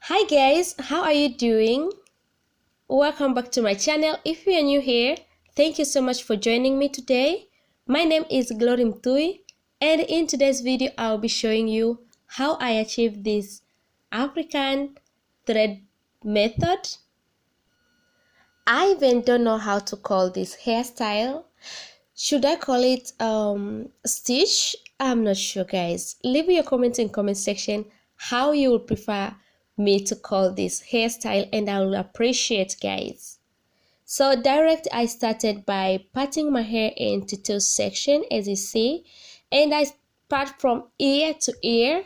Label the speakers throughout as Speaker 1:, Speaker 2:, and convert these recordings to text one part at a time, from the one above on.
Speaker 1: Hi guys, how are you doing? Welcome back to my channel. If you are new here, thank you so much for joining me today. My name is Glory Mtui, and in today's video I'll be showing you how I achieved this African thread method. I even don't know how to call this hairstyle. Should I call it stitch? I'm not sure, guys. Leave your comments in comment section how you would prefer me to call this hairstyle, and I will appreciate, guys. So I started by parting my hair into two sections, as you see, and I part from ear to ear,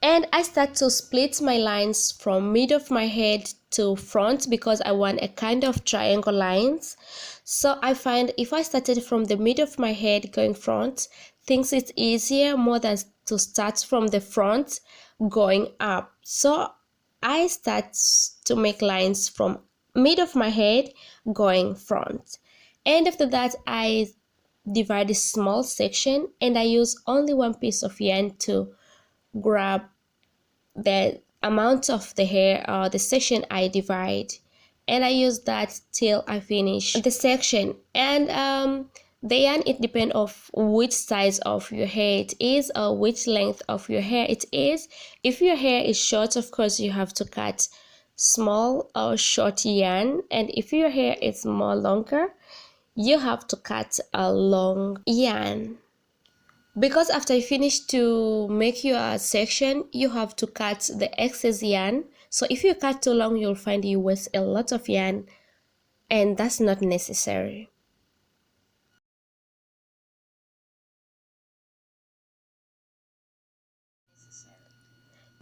Speaker 1: and I start to split my lines from mid of my head to front because I want a kind of triangle lines. So I find if I started from the mid of my head going front, things it's easier more than to start from the front going up. So I start to make lines from mid of my head going front, and after that I divide a small section and I use only one piece of yarn to grab the amount of the hair or the section I divide, and I use that till I finish the section. And the yarn, it depends of which size of your hair it is or which length of your hair it is. If your hair is short, of course you have to cut small or short yarn, and if your hair is more longer, you have to cut a long yarn, because after you finish to make your section you have to cut the excess yarn. So if you cut too long, you'll find you waste a lot of yarn, and that's not necessary.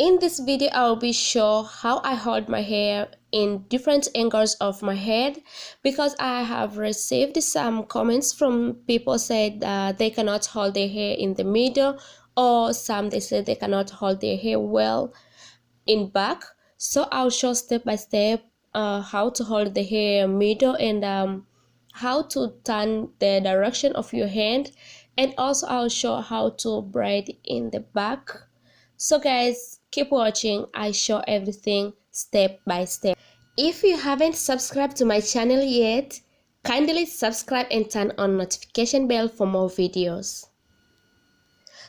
Speaker 1: In this video, I'll be sure how I hold my hair in different angles of my head, because I have received some comments from people said they cannot hold their hair in the middle, or some they say they cannot hold their hair well in back. So I'll show step by step how to hold the hair middle, and how to turn the direction of your hand, and also I'll show how to braid in the back. So guys, keep watching. I show everything step by step. If you haven't subscribed to my channel yet, kindly subscribe and turn on notification bell for more videos.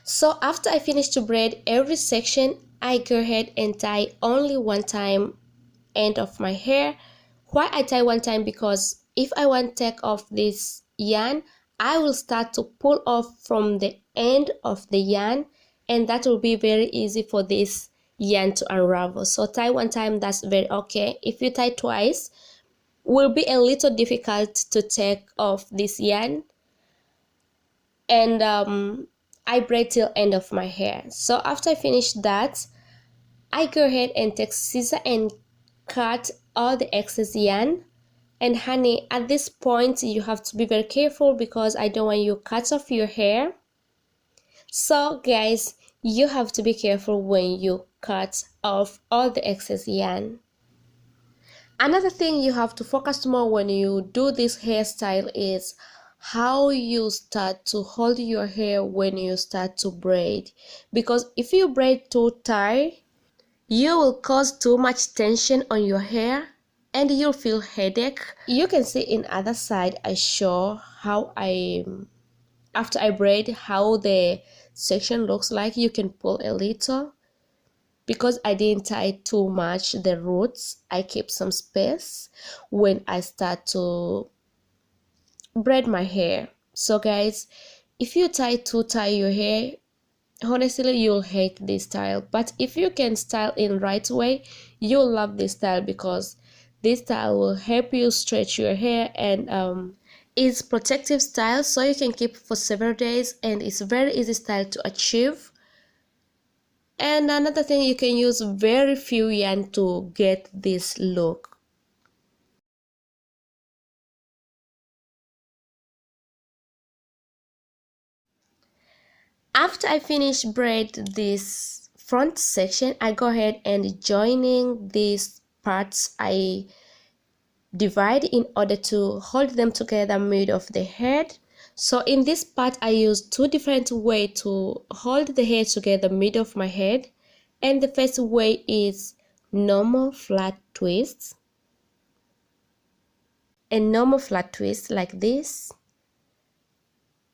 Speaker 1: So after I finish to braid every section, I go ahead and tie only one time end of my hair. Why I tie one time? Because if I want to take off this yarn, I will start to pull off from the end of the yarn, and that will be very easy for this yarn to unravel. So tie one time, that's very okay. If you tie twice, will be a little difficult to take off this yarn, and I braid till end of my hair. So after I finish that, I go ahead and take scissors and cut all the excess yarn. And honey, at this point you have to be very careful because I don't want you to cut off your hair. So guys, you have to be careful when you cut off all the excess yarn. Another thing you have to focus more when you do this hairstyle is how you start to hold your hair when you start to braid, because if you braid too tight, you will cause too much tension on your hair and you'll feel headache. You can see in other side I show how after I braid how the section looks like. You can pull a little, because I didn't tie too much the roots. I keep some space when I start to braid my hair. So guys, if you tie too tight your hair, honestly you'll hate this style. But if you can style in right way, you'll love this style, because this style will help you stretch your hair, and it's protective style, so you can keep for several days, and it's very easy style to achieve. And another thing, you can use very few yarn to get this look. After I finish braid this front section, I go ahead and joining these parts I divide in order to hold them together mid of the head. So in this part I use two different ways to hold the hair together mid of my head, and the first way is normal flat twists, a normal flat twist like this,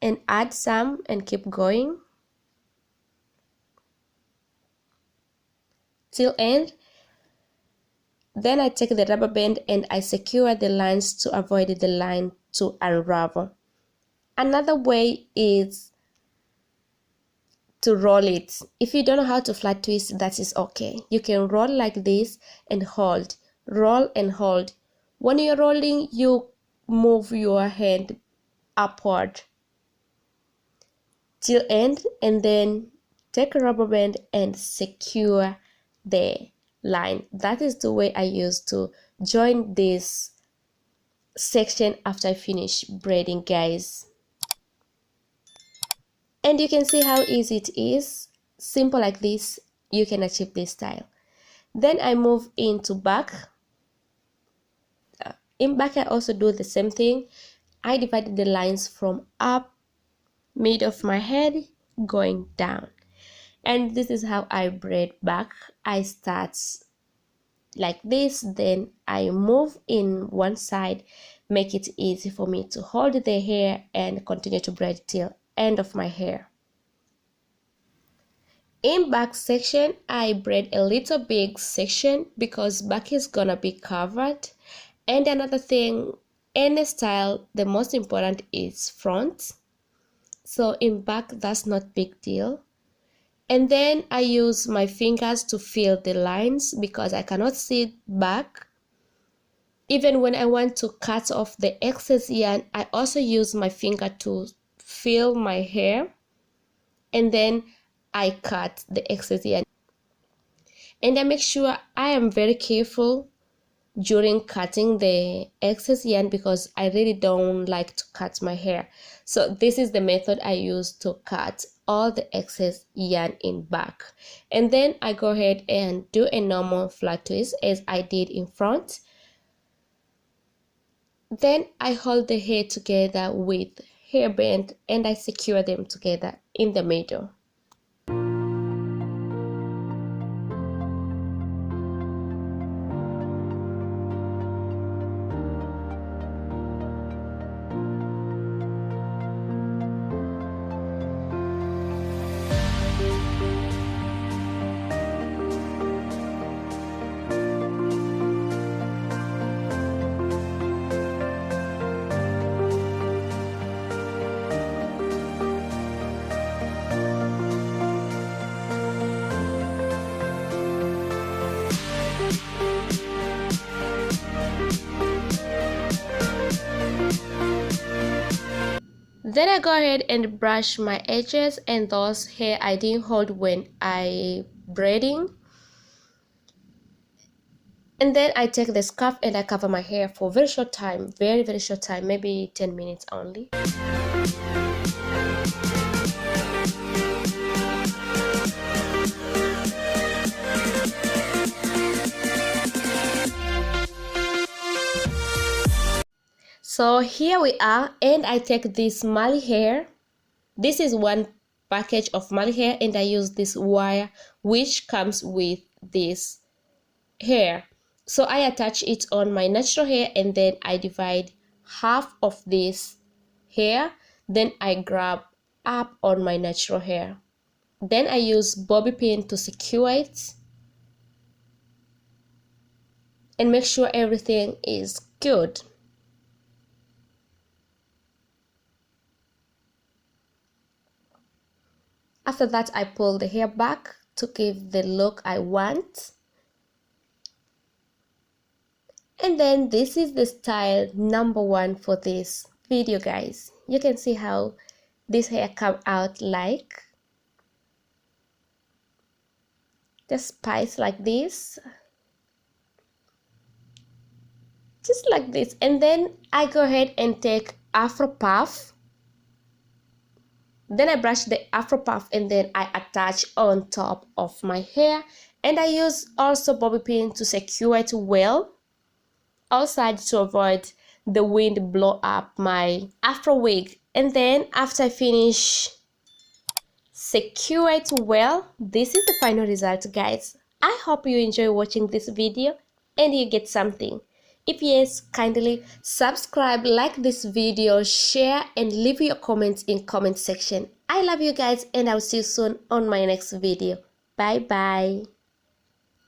Speaker 1: and add some and keep going till end. Then I take the rubber band and I secure the lines to avoid the line to unravel. Another way is to roll it. If you don't know how to flat twist, that is okay. You can roll like this and hold, roll and hold. When you're rolling, you move your hand upward till end, and then take a rubber band and secure the line. That is the way I use to join this section after I finish braiding, guys. And you can see how easy it is. Simple like this, you can achieve this style. Then I move into back. In back I also do the same thing. I divided the lines from up, mid of my head, going down. And this is how I braid back. I start like this, then I move in one side, make it easy for me to hold the hair and continue to braid till end of my hair. In back section, I braid a little big section because back is gonna be covered. And another thing, any style, the most important is front. So in back, that's not big deal. And then I use my fingers to fill the lines because I cannot see back. Even when I want to cut off the excess yarn, I also use my finger to fill my hair, and then I cut the excess yarn. And I make sure I am very careful during cutting the excess yarn because I really don't like to cut my hair. So this is the method I use to cut all the excess yarn in back. And then I go ahead and do a normal flat twist as I did in front. Then I hold the hair together with hairband and I secure them together in the middle. Then I go ahead and brush my edges and those hair I didn't hold when I braiding. And then I take the scarf and I cover my hair for a very short time, very short time, maybe 10 minutes only. So here we are, and I take this Mali hair. This is one package of Mali hair, and I use this wire which comes with this hair. So I attach it on my natural hair, and then I divide half of this hair. Then I grab up on my natural hair. Then I use bobby pin to secure it and make sure everything is good. After that, I pull the hair back to give the look I want. And then this is the style number 1 for this video, guys. You can see how this hair come out like. Just spice like this. Just like this. And then I go ahead and take Afro puff. Then I brush the Afro puff and then I attach on top of my hair, and I use also bobby pin to secure it well outside to avoid the wind blow up my Afro wig. And then after I finish secure it well, this is the final result, guys. I hope you enjoy watching this video and you get something. If yes, kindly subscribe, like this video, share and leave your comments in comment section. I love you guys and I'll see you soon on my next video. Bye bye.